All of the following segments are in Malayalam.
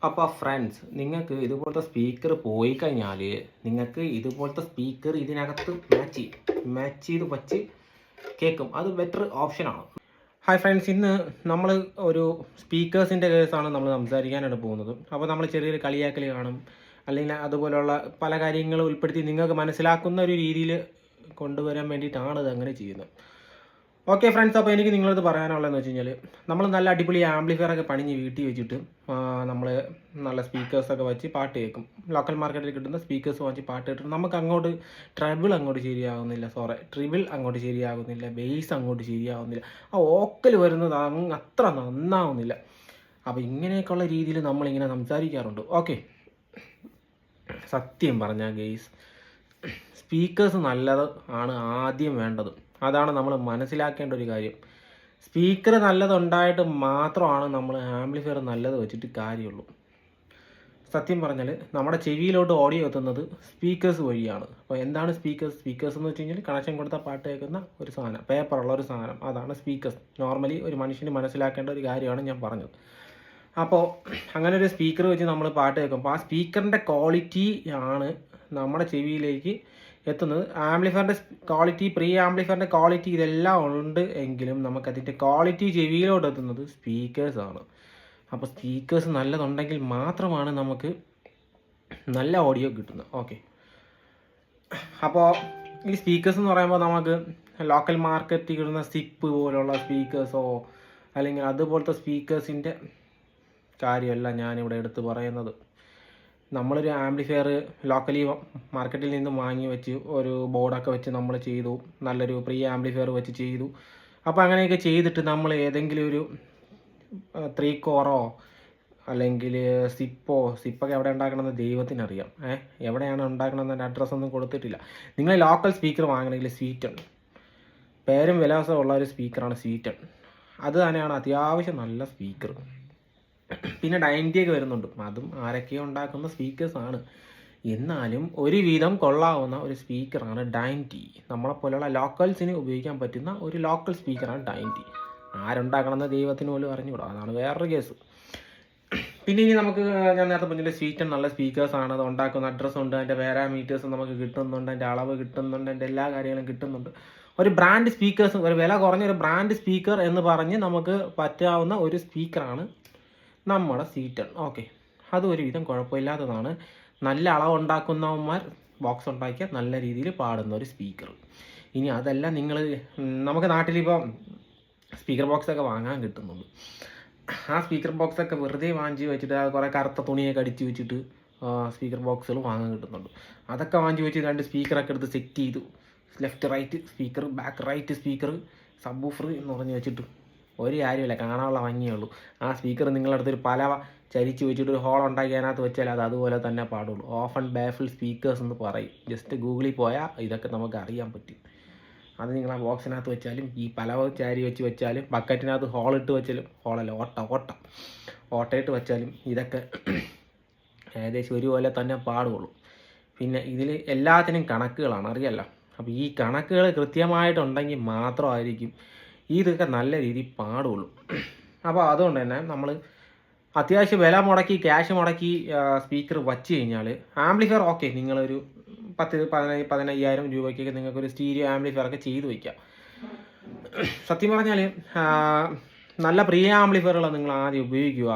അപ്പോൾ ഫ്രണ്ട്സ്, നിങ്ങൾക്ക് ഇതുപോലത്തെ സ്പീക്കർ പോയി കഴിഞ്ഞാൽ നിങ്ങൾക്ക് ഇതുപോലത്തെ സ്പീക്കർ ഇതിനകത്ത് മാച്ച് ചെയ്ത് വച്ച് കേൾക്കും. അത് ബെറ്റർ ഓപ്ഷനാണ്. ഹായ് ഫ്രണ്ട്സ്, ഇന്ന് നമ്മൾ ഒരു സ്പീക്കേഴ്സിൻ്റെ കേസാണ് നമ്മൾ സംസാരിക്കാനാണ് പോകുന്നത്. അപ്പോൾ നമ്മൾ ചെറിയൊരു കളിയാക്കൽ കാണും, അല്ലെങ്കിൽ അതുപോലെയുള്ള പല കാര്യങ്ങളും ഉൾപ്പെടുത്തി നിങ്ങൾക്ക് മനസ്സിലാക്കുന്ന ഒരു രീതിയിൽ കൊണ്ടുവരാൻ വേണ്ടിയിട്ടാണ് ഇത് അങ്ങനെ ചെയ്യുന്നത്. ഓക്കെ ഫ്രണ്ട്സ്, അപ്പോൾ എനിക്ക് നിങ്ങളത് പറയാനുള്ളതെന്ന് വെച്ച് കഴിഞ്ഞാൽ, നമ്മൾ നല്ല അടിപൊളി ആംപ്ലിഫയറൊക്കെ പണിഞ്ഞ് വീട്ടിൽ വെച്ചിട്ട് നമ്മൾ നല്ല സ്പീക്കേഴ്സൊക്കെ വെച്ച് പാട്ട് കേൾക്കും. ലോക്കൽ മാർക്കറ്റിൽ കിട്ടുന്ന സ്പീക്കേഴ്സ് വെച്ച് പാട്ട് കേട്ടിട്ട് നമുക്ക് അങ്ങോട്ട് ട്രിബിൾ അങ്ങോട്ട് ശരിയാകുന്നില്ല, ബേസ് അങ്ങോട്ട് ശരിയാകുന്നില്ല, ആ ഓക്കൽ വരുന്നത് അത്ര നന്നാവുന്നില്ല. അപ്പോൾ ഇങ്ങനെയൊക്കെയുള്ള രീതിയിൽ നമ്മളിങ്ങനെ സംസാരിക്കാറുണ്ട്. ഓക്കെ, സത്യം പറഞ്ഞാൽ ഗെയ്സ്, സ്പീക്കേഴ്സ് നല്ലത് ആണ് ആദ്യം വേണ്ടത്. അതാണ് നമ്മൾ മനസ്സിലാക്കേണ്ട ഒരു കാര്യം. സ്പീക്കർ നല്ലതുണ്ടായിട്ട് മാത്രമാണ് നമ്മൾ ആംപ്ലിഫയർ നല്ലത് വെച്ചിട്ട് കാര്യമുള്ളൂ. സത്യം പറഞ്ഞാൽ നമ്മുടെ ചെവിയിലോട്ട് ഓഡിയോ എത്തുന്നത് സ്പീക്കേഴ്സ് വഴിയാണ്. അപ്പോൾ എന്താണ് സ്പീക്കേഴ്സ് എന്ന് വെച്ച് കഴിഞ്ഞാൽ കണക്ഷൻ കൊടുത്താൽ പാട്ട് കേൾക്കുന്ന ഒരു സാധനം, പേപ്പറുള്ള ഒരു സാധനം, അതാണ് സ്പീക്കേഴ്സ്. നോർമലി ഒരു മനുഷ്യന് മനസ്സിലാക്കേണ്ട ഒരു കാര്യമാണ് ഞാൻ പറഞ്ഞത്. അപ്പോൾ അങ്ങനെ ഒരു സ്പീക്കർ വെച്ച് നമ്മൾ പാട്ട് കേൾക്കുമ്പോൾ ആ സ്പീക്കറിൻ്റെ ക്വാളിറ്റി ആണ് നമ്മുടെ ചെവിയിലേക്ക് എത്തുന്നത്. ആംപ്ലിഫയറിൻ്റെ ക്വാളിറ്റി, പ്രീ ആംപ്ലിഫയറിൻ്റെ ക്വാളിറ്റി ഇതെല്ലാം ഉണ്ട് എങ്കിലും നമുക്കതിൻ്റെ ക്വാളിറ്റി ചെവിയിലോട്ട് എത്തുന്നത് സ്പീക്കേഴ്സാണ്. അപ്പോൾ സ്പീക്കേഴ്സ് നല്ലതുണ്ടെങ്കിൽ മാത്രമാണ് നമുക്ക് നല്ല ഓഡിയോ കിട്ടുന്നത്. ഓക്കെ, അപ്പോൾ ഈ സ്പീക്കേഴ്സ് എന്ന് പറയുമ്പോൾ നമുക്ക് ലോക്കൽ മാർക്കറ്റിൽ കിട്ടുന്ന സിപ്പ് പോലുള്ള സ്പീക്കേഴ്സോ അല്ലെങ്കിൽ അതുപോലത്തെ സ്പീക്കേഴ്സിൻ്റെ കാര്യമല്ല ഞാനിവിടെ എടുത്ത് പറയുന്നത്. നമ്മളൊരു ആംപ്ലിഫയർ ലോക്കലി മാർക്കറ്റിൽ നിന്ന് വാങ്ങി വെച്ച് ഒരു ബോർഡൊക്കെ വെച്ച് നമ്മൾ ചെയ്തു, നല്ലൊരു പ്രീ ആംപ്ലിഫയർ വെച്ച് ചെയ്തു. അപ്പോൾ അങ്ങനെയൊക്കെ ചെയ്തിട്ട് നമ്മൾ ഏതെങ്കിലും ഒരു 3 കോറോ അല്ലെങ്കിൽ സിപ്പൊക്കെ എവിടെ ഉണ്ടാക്കണമെന്ന് ദൈവത്തിനറിയാം. എവിടെയാണ് ഉണ്ടാക്കണമെന്നതിൻ്റെ അഡ്രസ്സൊന്നും കൊടുത്തിട്ടില്ല. നിങ്ങൾ ലോക്കൽ സ്പീക്കർ വാങ്ങണമെങ്കിൽ സ്വീറ്റൺ, പേരും വിലാസമുള്ള ഒരു സ്പീക്കറാണ് സ്വീറ്റൺ. അത് തന്നെയാണ് അത്യാവശ്യം നല്ല സ്പീക്കർ. പിന്നെ 90 ഒക്കെ വരുന്നുണ്ട്, അതും ആരൊക്കെയോ ഉണ്ടാക്കുന്ന സ്പീക്കേഴ്സാണ്. എന്നാലും ഒരുവിധം കൊള്ളാവുന്ന ഒരു സ്പീക്കറാണ് 90. നമ്മളെപ്പോലെയുള്ള ലോക്കൽസിന് ഉപയോഗിക്കാൻ പറ്റുന്ന ഒരു ലോക്കൽ സ്പീക്കറാണ് 90. ആരുണ്ടാക്കണമെന്ന് ദൈവത്തിന് പോലും അറിഞ്ഞുകൂടാ, അതാണ് വേറൊരു കേസ്. പിന്നെ ഇനി നമുക്ക്, ഞാൻ നേരത്തെ പറഞ്ഞില്ല, സ്വീറ്റൺ നല്ല സ്പീക്കേഴ്സാണ്. അത് ഉണ്ടാക്കുന്ന അഡ്രസ്സുണ്ട്, അതിൻ്റെ പാരാമീറ്റേഴ്സ് നമുക്ക് കിട്ടുന്നുണ്ട്, അതിൻ്റെ അളവ് കിട്ടുന്നുണ്ട്, അതിൻ്റെ എല്ലാ കാര്യങ്ങളും കിട്ടുന്നുണ്ട്. ഒരു ബ്രാൻഡ് സ്പീക്കേഴ്സ്, ഒരു വില കുറഞ്ഞൊരു ബ്രാൻഡ് സ്പീക്കർ എന്ന് പറഞ്ഞ് നമുക്ക് പറ്റാവുന്ന ഒരു സ്പീക്കറാണ് നമ്മുടെ സ്വീറ്റൺ. ഓക്കെ, അത് ഒരുവിധം കുഴപ്പമില്ലാത്തതാണ്. നല്ല അളവുണ്ടാക്കുന്നവന്മാർ ബോക്സ് ഉണ്ടാക്കിയാൽ നല്ല രീതിയിൽ പാടുന്ന ഒരു സ്പീക്കർ. ഇനി അതല്ല, നമുക്ക് നാട്ടിലിപ്പോൾ സ്പീക്കർ ബോക്സൊക്കെ വാങ്ങാൻ കിട്ടുന്നുണ്ട്. ആ സ്പീക്കർ ബോക്സൊക്കെ വെറുതെ വാങ്ങിച്ച് വെച്ചിട്ട് കുറേ കറുത്ത തുണിയൊക്കെ അടിച്ച് വെച്ചിട്ട് സ്പീക്കർ ബോക്സുകൾ വാങ്ങാൻ കിട്ടുന്നുണ്ട്. അതൊക്കെ വാങ്ങിച്ച് വെച്ച് 2 സ്പീക്കറൊക്കെ എടുത്ത് സെറ്റ് ചെയ്തു, left right speaker, back right speaker, subwoofer എന്ന് പറഞ്ഞ് വെച്ചിട്ട് ഒരു കാര്യമില്ല, കാണാനുള്ള ഭംഗിയേ ഉള്ളൂ. ആ സ്പീക്കർ നിങ്ങളടുത്തൊരു പല ചരിച്ച് വെച്ചിട്ട് ഒരു ഹോൾ ഉണ്ടാക്കി അതിനകത്ത് വെച്ചാൽ അത് അതുപോലെ തന്നെ പാടുള്ളൂ. ഓഫ് ആൻഡ് ബാഫിൾ സ്പീക്കേഴ്സ് എന്ന് പറയും. ജസ്റ്റ് ഗൂഗിളിൽ പോയാൽ ഇതൊക്കെ നമുക്ക് അറിയാൻ പറ്റും. അത് നിങ്ങൾ ആ ബോക്സിനകത്ത് വെച്ചാലും, ഈ പല ചാരി വെച്ച് വെച്ചാലും, ബക്കറ്റിനകത്ത് ഹോളിട്ട് വെച്ചാലും, ഹോളല്ല ഓട്ടയിട്ട് വെച്ചാലും ഇതൊക്കെ ഏകദേശം ഒരുപോലെ തന്നെ പാടുള്ളൂ. പിന്നെ ഇതിൽ എല്ലാത്തിനും കണക്കുകളാണ്, അറിയാമല്ലോ. അപ്പോൾ ഈ കണക്കുകൾ കൃത്യമായിട്ടുണ്ടെങ്കിൽ മാത്രമായിരിക്കും ഇതൊക്കെ നല്ല രീതിയിൽ പാടുള്ളൂ. അപ്പോൾ അതുകൊണ്ട് തന്നെ നമ്മൾ അത്യാവശ്യം വില മുടക്കി, ക്യാഷ് മുടക്കി സ്പീക്കർ വച്ച് കഴിഞ്ഞാൽ ആംപ്ലിഫയർ ഓക്കെ, നിങ്ങളൊരു 10-15,000 രൂപയ്ക്കൊക്കെ നിങ്ങൾക്കൊരു സ്റ്റീരിയോ ആംപ്ലിഫയറൊക്കെ ചെയ്ത് വയ്ക്കാം. സത്യം പറഞ്ഞാൽ നല്ല പ്രീ ആംപ്ലിഫയറുകൾ നിങ്ങൾ ആദ്യം ഉപയോഗിക്കുക,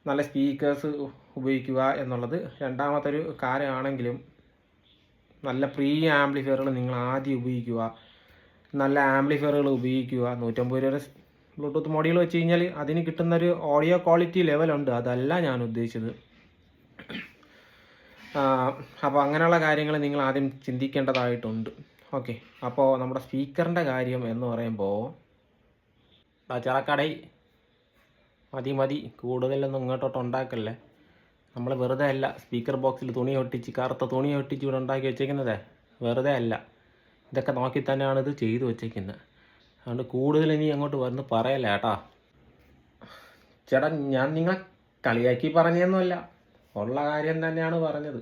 നല്ല സ്പീക്കേഴ്സ് ഉപയോഗിക്കുക എന്നുള്ളത് രണ്ടാമത്തെ ഒരു കാര്യമാണെങ്കിലും, നല്ല പ്രീ ആംപ്ലിഫയറുകൾ നിങ്ങൾ ആദ്യം ഉപയോഗിക്കുക, നല്ല ആംപ്ലിഫയറുകൾ ഉപയോഗിക്കുക. 150 രൂപ ബ്ലൂടൂത്ത് മോഡ്യൂൾ വെച്ച് കഴിഞ്ഞാൽ അതിന് കിട്ടുന്നൊരു ഓഡിയോ ക്വാളിറ്റി ലെവലുണ്ട്, അതല്ല ഞാൻ ഉദ്ദേശിച്ചത്. അപ്പോൾ അങ്ങനെയുള്ള കാര്യങ്ങൾ നിങ്ങൾ ആദ്യം ചിന്തിക്കേണ്ടതായിട്ടുണ്ട്. ഓക്കെ, അപ്പോൾ നമ്മുടെ സ്പീക്കറിൻ്റെ കാര്യം എന്ന് പറയുമ്പോൾ ചെറക്കടയിൽ മതി, കൂടുതലൊന്നും ഇങ്ങോട്ടോട്ട് ഉണ്ടാക്കല്ലേ. നമ്മൾ വെറുതെ അല്ല സ്പീക്കർ ബോക്സിൽ കറുത്ത തുണി ഒട്ടിച്ച് ഇവിടെ ഉണ്ടാക്കി വെച്ചേക്കുന്നത്, വെറുതെ അല്ല. ഇതൊക്കെ നോക്കി തന്നെയാണ് ഇത് ചെയ്തു വെച്ചേക്കുന്നത്. അതുകൊണ്ട് കൂടുതൽ ഇനി അങ്ങോട്ട് വന്ന് പറയല്ല കേട്ടോ. ചേട്ടാ, ഞാൻ നിങ്ങളെ കളിയാക്കി പറഞ്ഞതൊന്നുമല്ല, ഉള്ള കാര്യം തന്നെയാണ് പറഞ്ഞത്.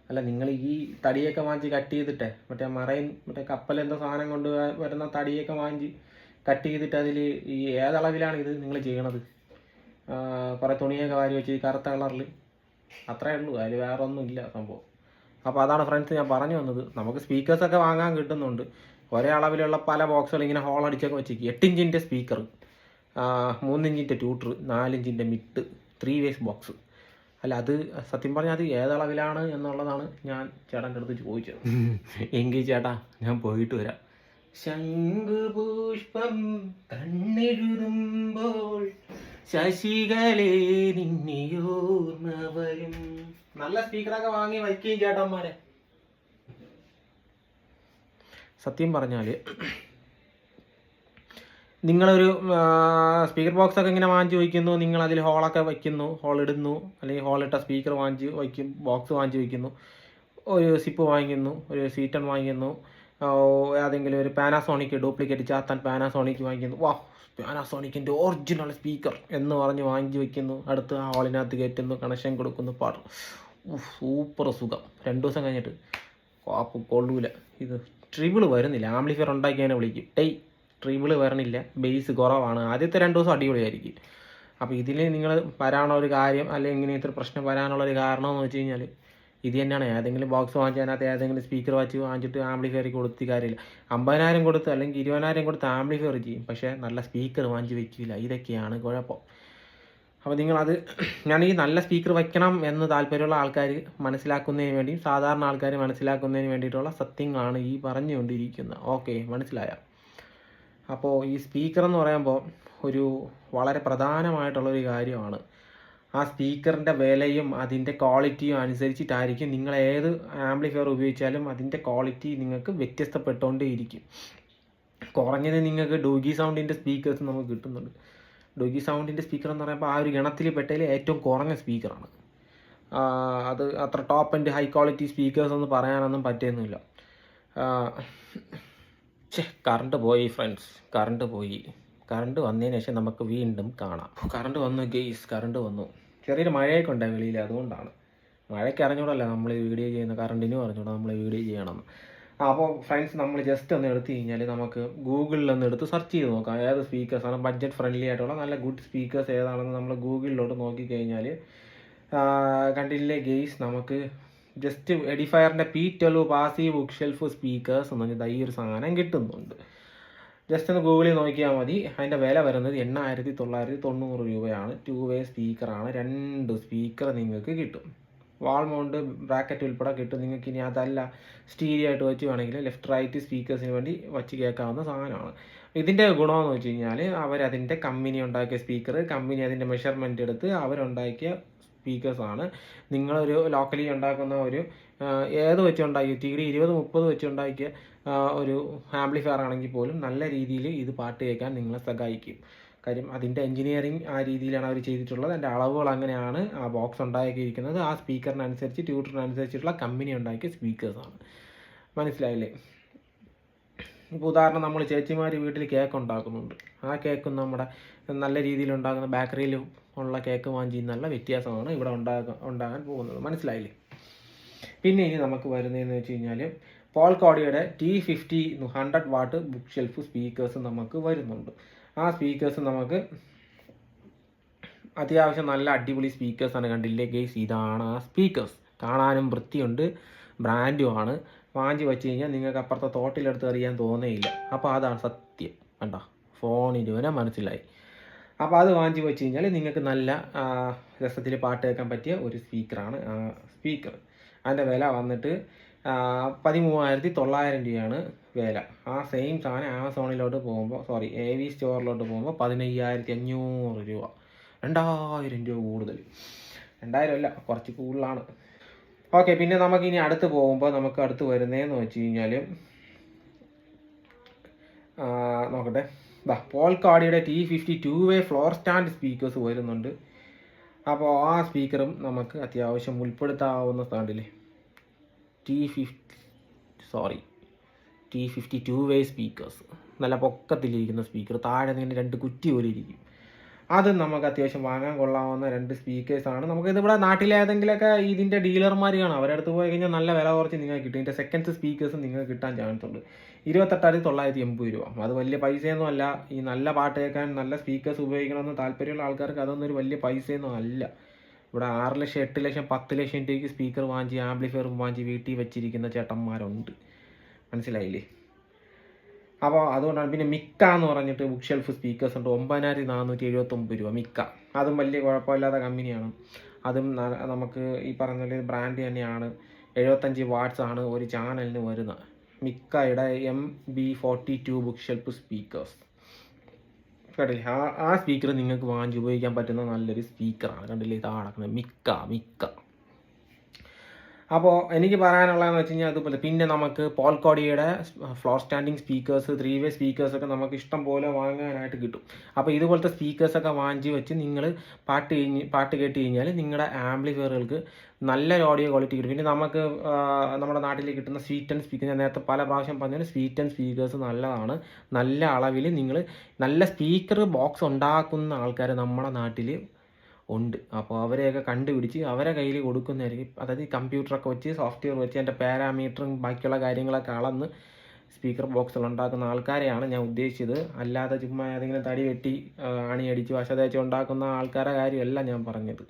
അല്ല, നിങ്ങൾ ഈ തടിയൊക്കെ വാങ്ങിച്ച് കട്ട് ചെയ്തിട്ട്, മറ്റേ കപ്പലെന്തോ സാധനം കൊണ്ട് വരുന്ന തടിയൊക്കെ വാങ്ങിച്ച് കട്ട് ചെയ്തിട്ട് അതിൽ ഈ ഏതളവിലാണ് ഇത് നിങ്ങൾ ചെയ്യണത്? കുറേ തുണിയൊക്കെ വാരി വെച്ച് കറുത്ത കളറിൽ, അത്രേ ഉള്ളൂ, അതിൽ വേറെ ഒന്നും ഇല്ല സംഭവം. അപ്പോൾ അതാണ് ഫ്രണ്ട്സ് ഞാൻ പറഞ്ഞു വന്നത്. നമുക്ക് സ്പീക്കേഴ്സൊക്കെ വാങ്ങാൻ കിട്ടുന്നുണ്ട്. ഒരേ അളവിലുള്ള പല ബോക്സുകൾ ഇങ്ങനെ ഹോൾ അടിച്ചൊക്കെ വെച്ചിരിക്കും. 8 ഇഞ്ചിൻ്റെ സ്പീക്കർ, 3 ഇഞ്ചിൻ്റെ ട്യൂട്ടർ, 4 ഇഞ്ചിൻ്റെ മിഡ്, 3 വേസ് ബോക്സ്. അല്ല, അത് സത്യം പറഞ്ഞാൽ അത് ഏതളവിലാണ് എന്നുള്ളതാണ് ഞാൻ ചേട്ടൻ്റെ അടുത്ത് ചോദിച്ചത്. എങ്കിൽ ചേട്ടാ ഞാൻ പോയിട്ട് വരാം. ശംഖുപുഷ്പം കണ്ണെഴുതുമ്പോൾ ശശികളെ നിന്നെയോർമ്മ വരും. നല്ല സ്പീക്കറൊക്കെ വാങ്ങി വയ്ക്കുകയും ചേട്ടന്മാരെ. സത്യം പറഞ്ഞാൽ നിങ്ങളൊരു സ്പീക്കർ ബോക്സൊക്കെ ഇങ്ങനെ വാങ്ങിച്ച് വയ്ക്കുന്നു, നിങ്ങളതിൽ ഹോളൊക്കെ വയ്ക്കുന്നു, ഹോളിടുന്നു, അല്ലെങ്കിൽ ഹോളിട്ട സ്പീക്കർ വാങ്ങിച്ച് വയ്ക്കും, ബോക്സ് വാങ്ങിച്ച് വയ്ക്കുന്നു, ഒരു സിപ്പ് വാങ്ങിക്കുന്നു, ഒരു സീറ്റൺ വാങ്ങിക്കുന്നു, ഏതെങ്കിലും ഒരു പാനാസോണിക് ഡ്യൂപ്ലിക്കേറ്റ് ചാത്താൻ പാനാസോണിക് വാങ്ങിക്കുന്നു. വാ, പാനാസോണിക്കിൻ്റെ ഒറിജിനൽ സ്പീക്കർ എന്ന് പറഞ്ഞ് വാങ്ങിച്ച് വയ്ക്കുന്നു, അടുത്ത് ആ ഹോളിനകത്ത് കയറ്റുന്നു, കണക്ഷൻ കൊടുക്കുന്നു, പാട്ട് സൂപ്പർ സുഖം. 2 ദിവസം കഴിഞ്ഞിട്ട് കൊള്ളൂല, ഇത് ട്രിബിൾ വരുന്നില്ല. ആംപ്ലിഫയർ ഉണ്ടാക്കിയതിനെ വിളിക്കും, ട്രിബിൾ വരണില്ല, ബേസ് കുറവാണ്. ആദ്യത്തെ 2 ദിവസം അടിപൊളിയായിരിക്കും. അപ്പോൾ ഇതിൽ നിങ്ങൾ വരാനുള്ള ഒരു കാര്യം, അല്ലെങ്കിൽ ഇങ്ങനെ ഇത്ര പ്രശ്നം വരാനുള്ള ഒരു കാരണം എന്ന് വെച്ച് കഴിഞ്ഞാൽ ഇത് തന്നെയാണ്. ഏതെങ്കിലും ബോക്സ് വാങ്ങിച്ചതിനകത്ത് ഏതെങ്കിലും സ്പീക്കർ വാങ്ങിച്ചിട്ട് ആംപ്ലിഫയർ കൊടുത്തി കാര്യമില്ല. 50,000 കൊടുത്ത് അല്ലെങ്കിൽ 20,000 കൊടുത്ത് ആംപ്ലിഫയർ ചെയ്യും, പക്ഷേ നല്ല സ്പീക്കർ വാങ്ങിച്ച് വയ്ക്കില്ല. ഇതൊക്കെയാണ് കുഴപ്പം. അപ്പോൾ നിങ്ങളത്, ഞാൻ ഈ നല്ല സ്പീക്കർ വയ്ക്കണം എന്ന് താല്പര്യമുള്ള ആൾക്കാർ മനസ്സിലാക്കുന്നതിന് വേണ്ടി, സാധാരണ ആൾക്കാർ മനസ്സിലാക്കുന്നതിന് വേണ്ടിയിട്ടുള്ള സത്യങ്ങളാണ് ഈ പറഞ്ഞുകൊണ്ടിരിക്കുന്നത്. ഓക്കെ, മനസ്സിലായ? അപ്പോൾ ഈ സ്പീക്കർ എന്ന് പറയുമ്പോൾ ഒരു വളരെ പ്രധാനമായിട്ടുള്ളൊരു കാര്യമാണ്. ആ സ്പീക്കറിൻ്റെ വിലയും അതിൻ്റെ ക്വാളിറ്റിയും അനുസരിച്ചിട്ടായിരിക്കും നിങ്ങൾ ഏത് ആംപ്ലിഫയർ ഉപയോഗിച്ചാലും അതിൻ്റെ ക്വാളിറ്റി നിങ്ങൾക്ക് വ്യത്യസ്തപ്പെട്ടുകൊണ്ടേയിരിക്കും. കുറഞ്ഞത് നിങ്ങൾക്ക് ഡോഗി സൗണ്ടിൻ്റെ സ്പീക്കേഴ്സ് നമുക്ക് കിട്ടുന്നുണ്ട്. ഡോഗി സൗണ്ടിൻ്റെ സ്പീക്കർ എന്ന് പറയുമ്പോൾ ആ ഒരു ഗണത്തിൽ പെട്ടതിൽ ഏറ്റവും കുറഞ്ഞ സ്പീക്കറാണ്. അത് അത്ര top and high quality speakers ഒന്നും പറയാനൊന്നും പറ്റുന്നില്ല. കറണ്ട് പോയി ഫ്രണ്ട്സ്, കറണ്ട് പോയി. കറണ്ട് വന്നതിന് ശേഷം നമുക്ക് വീണ്ടും കാണാം. കറണ്ട് വന്നു ഗെയ്സ്, കറണ്ട് വന്നു. ചെറിയൊരു മഴയൊക്കെ ഉണ്ടായി വെളിയിൽ, അതുകൊണ്ടാണ്. മഴയ്ക്ക് അറിഞ്ഞൂടല്ല നമ്മൾ വീഡിയോ ചെയ്യുന്ന, കറണ്ടിനും അറിഞ്ഞൂടാ നമ്മൾ വീഡിയോ ചെയ്യണമെന്ന്. അപ്പോൾ ഫ്രണ്ട്സ്, നമ്മൾ ജസ്റ്റ് ഒന്ന് എടുത്തു കഴിഞ്ഞാൽ നമുക്ക് ഗൂഗിളിലൊന്ന് എടുത്ത് സെർച്ച് ചെയ്ത് നോക്കാം ഏത് സ്പീക്കേഴ്സാണ് ബഡ്ജറ്റ് ഫ്രണ്ട്ലി ആയിട്ടുള്ള നല്ല ഗുഡ് സ്പീക്കേഴ്സ് ഏതാണെന്ന് നമ്മൾ ഗൂഗിളിലോട്ട് നോക്കിക്കഴിഞ്ഞാൽ കണ്ടില്ലേ ഗെയ്സ്, നമുക്ക് ജസ്റ്റ് എഡിഫയറിൻ്റെ P12 passive bookshelf speakers എന്ന് പറഞ്ഞാൽ ഈ ഒരു സാധനം കിട്ടുന്നുണ്ട്. ജസ്റ്റ് ഒന്ന് ഗൂഗിളിൽ നോക്കിയാൽ മതി. അതിൻ്റെ വില വരുന്നത് 8,990 രൂപയാണ്. 2 വേ സ്പീക്കറാണ്. 2 സ്പീക്കർ നിങ്ങൾക്ക് കിട്ടും. വാൾ മൗണ്ട് ബ്രാക്കറ്റ് ഉൾപ്പെടെ കിട്ടും നിങ്ങൾക്ക്. ഇനി അതല്ല സ്റ്റീരിയോ ആയിട്ട് വെച്ച് വേണമെങ്കിൽ ലെഫ്റ്റ് റൈറ്റ് സ്പീക്കേഴ്സിന് വേണ്ടി വച്ച് കേൾക്കാവുന്ന സാധനമാണ്. ഇതിൻ്റെ ഗുണമെന്ന് വെച്ച് കഴിഞ്ഞാൽ അവരതിൻ്റെ കമ്പനി ഉണ്ടാക്കിയ സ്പീക്കർ, കമ്പനി അതിൻ്റെ മെഷർമെൻ്റ് എടുത്ത് അവരുണ്ടാക്കിയ സ്പീക്കേഴ്സാണ്. നിങ്ങളൊരു ലോക്കലി ഉണ്ടാക്കുന്ന ഒരു ഏത് വെച്ച് ഉണ്ടാക്കിയ TD 20-30 വെച്ച് ഉണ്ടാക്കിയ ഒരു ആംപ്ലിഫയർ ആണെങ്കിൽ പോലും നല്ല രീതിയിൽ ഇത് പാട്ട് കേൾക്കാൻ നിങ്ങളെ സഹായിക്കും. കാര്യം അതിൻ്റെ എൻജിനീയറിങ് ആ രീതിയിലാണ് അവർ ചെയ്തിട്ടുള്ളത്. അതിൻ്റെ അളവുകൾ അങ്ങനെയാണ് ആ ബോക്സ് ഉണ്ടാക്കിയിരിക്കുന്നത്. ആ സ്പീക്കറിനനുസരിച്ച് ട്യൂട്ടറിനനുസരിച്ചിട്ടുള്ള കമ്പനി ഉണ്ടാക്കിയ സ്പീക്കേഴ്സാണ്. മനസ്സിലായില്ലേ? ഇപ്പോൾ ഉദാഹരണം, നമ്മൾ ചേച്ചിമാർ വീട്ടിൽ കേക്ക് ഉണ്ടാക്കുന്നുണ്ട്. ആ കേക്കും നമ്മുടെ നല്ല രീതിയിൽ ഉണ്ടാകുന്ന ബേക്കറിയിൽ ഉള്ള കേക്ക് വാങ്ങി നല്ല വ്യത്യാസമാണ് ഇവിടെ ഉണ്ടാകാൻ പോകുന്നത്. മനസ്സിലായില്ലേ? പിന്നെ ഇനി നമുക്ക് വരുന്നതെന്ന് വെച്ച് കഴിഞ്ഞാൽ പോൾകോഡിയുടെ T50 100 what book shelf speakers നമുക്ക് വരുന്നുണ്ട്. ആ സ്പീക്കേഴ്സ് നമുക്ക് അത്യാവശ്യം നല്ല അടിപൊളി സ്പീക്കേഴ്സാണ്. കണ്ടില്ലേ ഗെയ്സ്, ഇതാണ് ആ സ്പീക്കേഴ്സ്. കാണാനും വൃത്തിയുണ്ട്, ബ്രാൻഡുമാണ്. വാങ്ങി വെച്ച് കഴിഞ്ഞാൽ നിങ്ങൾക്ക് അപ്പുറത്തെ തോട്ടിലെടുത്ത് അറിയാൻ തോന്നേയില്ല. അപ്പോൾ അതാണ് സത്യം. കണ്ടോ, ഫോണിന് മനസ്സിലായി. അപ്പോൾ അത് വാങ്ങി വെച്ച് കഴിഞ്ഞാൽ നിങ്ങൾക്ക് നല്ല രസത്തിൽ പാട്ട് കേൾക്കാൻ പറ്റിയ ഒരു സ്പീക്കറാണ് ആ സ്പീക്കർ. അതിൻ്റെ വില വന്നിട്ട് 13,900 രൂപയാണ് വില. ആ സെയിം സാധനം ആമസോണിലോട്ട് പോകുമ്പോൾ, AV സ്റ്റോറിലോട്ട് പോകുമ്പോൾ 15,500 രൂപ. 2,000 രൂപ കൂടുതൽ. 2,000 അല്ല, കുറച്ച് കൂടുതലാണ്. ഓക്കെ, പിന്നെ നമുക്കിനി അടുത്ത് പോകുമ്പോൾ നമുക്ക് അടുത്ത് വരുന്നതെന്ന് വെച്ച് കഴിഞ്ഞാൽ നോക്കട്ടെ, പോൾകോഡിയുടെ T50 2 വേ ഫ്ലോർ സ്റ്റാൻഡ് സ്പീക്കേഴ്സ് വരുന്നുണ്ട്. അപ്പോൾ ആ സ്പീക്കറും നമുക്ക് അത്യാവശ്യം ഉൾപ്പെടുത്താവുന്ന സ്റ്റാൻഡിൽ T50 2 വേ സ്പീക്കേഴ്സ്, നല്ല പൊക്കത്തിലിരിക്കുന്ന സ്പീക്കർ, താഴെ നിന്ന് 2 കുറ്റി പോലെ ഇരിക്കും. അത് നമുക്ക് അത്യാവശ്യം വാങ്ങാൻ കൊള്ളാവുന്ന 2 സ്പീക്കേഴ്സാണ്. നമുക്കിതിവിടെ നാട്ടിലെ ഏതെങ്കിലുമൊക്കെ ഇതിൻ്റെ ഡീലർമാർ കാണാം, അവരുടെ അടുത്ത് പോയി കഴിഞ്ഞാൽ നല്ല വില കുറച്ച് നിങ്ങൾക്ക് കിട്ടും. ഇതിൻ്റെ സെക്കൻഡ്സ് സ്പീക്കേഴ്സും നിങ്ങൾക്ക് കിട്ടാൻ ചാൻസ് ഉണ്ട്. 28,980 രൂപ. അത് വലിയ പൈസയൊന്നും അല്ല. ഈ നല്ല പാട്ട് കേൾക്കാൻ നല്ല സ്പീക്കേഴ്സ് ഉപയോഗിക്കണമെന്ന് താല്പര്യമുള്ള ആൾക്കാർക്ക് അതൊന്നും ഒരു വലിയ പൈസയൊന്നും അല്ല. ഇവിടെ 6 ലക്ഷം 8 ലക്ഷം 10 ലക്ഷം രൂപയ്ക്ക് സ്പീക്കർ വാങ്ങിച്ച് ആംപ്ലിഫയർ വാങ്ങിച്ച് വീട്ടിൽ വെച്ചിരിക്കുന്ന ചേട്ടന്മാരുണ്ട്. മനസ്സിലായില്ലേ? അപ്പോൾ അതുകൊണ്ടാണ്. പിന്നെ മിക്ക എന്ന് പറഞ്ഞിട്ട് ബുക്ക് ഷെൽഫ് സ്പീക്കേഴ്സ് ഉണ്ട്, 9,479 രൂപ മിക്ക. അതും വലിയ കുഴപ്പമില്ലാത്ത കമ്പനിയാണ്. അതും നമുക്ക് ഈ പറഞ്ഞ ബ്രാൻഡ് തന്നെയാണ്. 75 വാട്ട്സ് ആണ് ഒരു ചാനലിന് വരുന്നത്. മിക്കയുടെ MB42 ബുക്ക് ഷെൽഫ് സ്പീക്കേഴ്സ് കണ്ടില്ലേ? ആ സ്പീക്കർ നിങ്ങൾക്ക് വാങ്ങിച്ച് ഉപയോഗിക്കാൻ പറ്റുന്ന നല്ലൊരു സ്പീക്കറാണ്. കണ്ടില്ലേ? ഇതാ നടക്കുന്നത് മിക്ക. അപ്പോൾ എനിക്ക് പറയാനുള്ളതെന്ന് വെച്ച് കഴിഞ്ഞാൽ അതുപോലെ പിന്നെ നമുക്ക് പോൾക്കോഡിയുടെ ഫ്ലോർ സ്റ്റാൻഡിങ് സ്പീക്കേഴ്സ് 3 വേ സ്പീക്കേഴ്സൊക്കെ നമുക്ക് ഇഷ്ടം പോലെ വാങ്ങാനായിട്ട് കിട്ടും. അപ്പോൾ ഇതുപോലത്തെ സ്പീക്കേഴ്സൊക്കെ വാങ്ങിച്ച് വെച്ച് നിങ്ങൾ പാട്ട് കേട്ട് കഴിഞ്ഞാൽ നിങ്ങളുടെ ആംപ്ലിഫയറുകൾക്ക് നല്ലൊരു ഓഡിയോ ക്വാളിറ്റി കിട്ടും. പിന്നെ നമുക്ക് നമ്മുടെ നാട്ടിൽ കിട്ടുന്ന സ്വീറ്റ് ആൻഡ് സ്പീക്കർ, ഞാൻ നേരത്തെ പല പ്രാവശ്യം പറഞ്ഞാൽ സ്വീറ്റ് ആൻഡ് സ്പീക്കേഴ്സ് നല്ലതാണ്. നല്ല അളവിൽ നിങ്ങൾ നല്ല സ്പീക്കർ ബോക്സ് ഉണ്ടാക്കുന്ന ആൾക്കാർ നമ്മുടെ നാട്ടിൽ ഉണ്ട്. അപ്പോൾ അവരെയൊക്കെ കണ്ടുപിടിച്ച് അവരെ കയ്യിൽ കൊടുക്കുന്നതായിരിക്കും. അതായത് കമ്പ്യൂട്ടറൊക്കെ വെച്ച് സോഫ്റ്റ്വെയർ വെച്ച് അതിൻ്റെ പാരാമീറ്ററും ബാക്കിയുള്ള കാര്യങ്ങളൊക്കെ അളന്ന് സ്പീക്കർ ബോക്സുകൾ ഉണ്ടാക്കുന്ന ആൾക്കാരെയാണ് ഞാൻ ഉദ്ദേശിച്ചത്. അല്ലാതെ ചുമ്മാ ഏതെങ്കിലും തടി വെട്ടി അണിയടിച്ച് വശ തേച്ച് ഉണ്ടാക്കുന്ന ആൾക്കാരുടെ കാര്യമല്ല ഞാൻ പറഞ്ഞത്.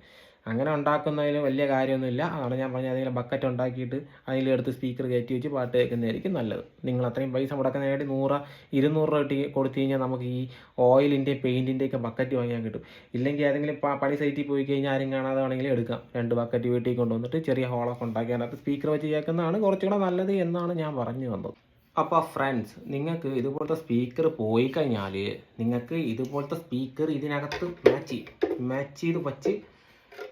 അങ്ങനെ ഉണ്ടാക്കുന്നതിൽ വലിയ കാര്യമൊന്നുമില്ല. അതാണ് ഞാൻ പറഞ്ഞത്, ഏതെങ്കിലും ബക്കറ്റ് ഉണ്ടാക്കിയിട്ട് അതിലെടുത്ത് സ്പീക്കർ കയറ്റി വെച്ച് പാട്ട് കേൾക്കുന്നതായിരിക്കും നല്ലത്. നിങ്ങൾ അത്രയും പൈസ മുടക്കുന്നതിനായിട്ട് 100-200 രൂപ കൊടുത്തു കഴിഞ്ഞാൽ നമുക്ക് ഈ ഓയിലിൻ്റെ പെയിൻറ്റിൻ്റെയൊക്കെ ബക്കറ്റ് വാങ്ങിയാൽ കിട്ടും. ഇല്ലെങ്കിൽ ഏതെങ്കിലും പണി സൈറ്റിൽ പോയി കഴിഞ്ഞാൽ ആരും കാണാതെ വേണമെങ്കിലും എടുക്കാം. 2 ബക്കറ്റ് വീട്ടിൽ കൊണ്ടുവന്നിട്ട് ചെറിയ ഹോളൊക്കെ ഉണ്ടാക്കി അതിനകത്ത് സ്പീക്കർ വെച്ച് കേൾക്കുന്നതാണ് കുറച്ചുകൂടെ നല്ലത് എന്നാണ് ഞാൻ പറഞ്ഞു വന്നത്. അപ്പോൾ ഫ്രണ്ട്സ്, നിങ്ങൾക്ക് ഇതുപോലത്തെ സ്പീക്കർ പോയി കഴിഞ്ഞാൽ നിങ്ങൾക്ക് ഇതുപോലത്തെ സ്പീക്കർ ഇതിനകത്ത് മാച്ച് ചെയ്ത് വച്ച്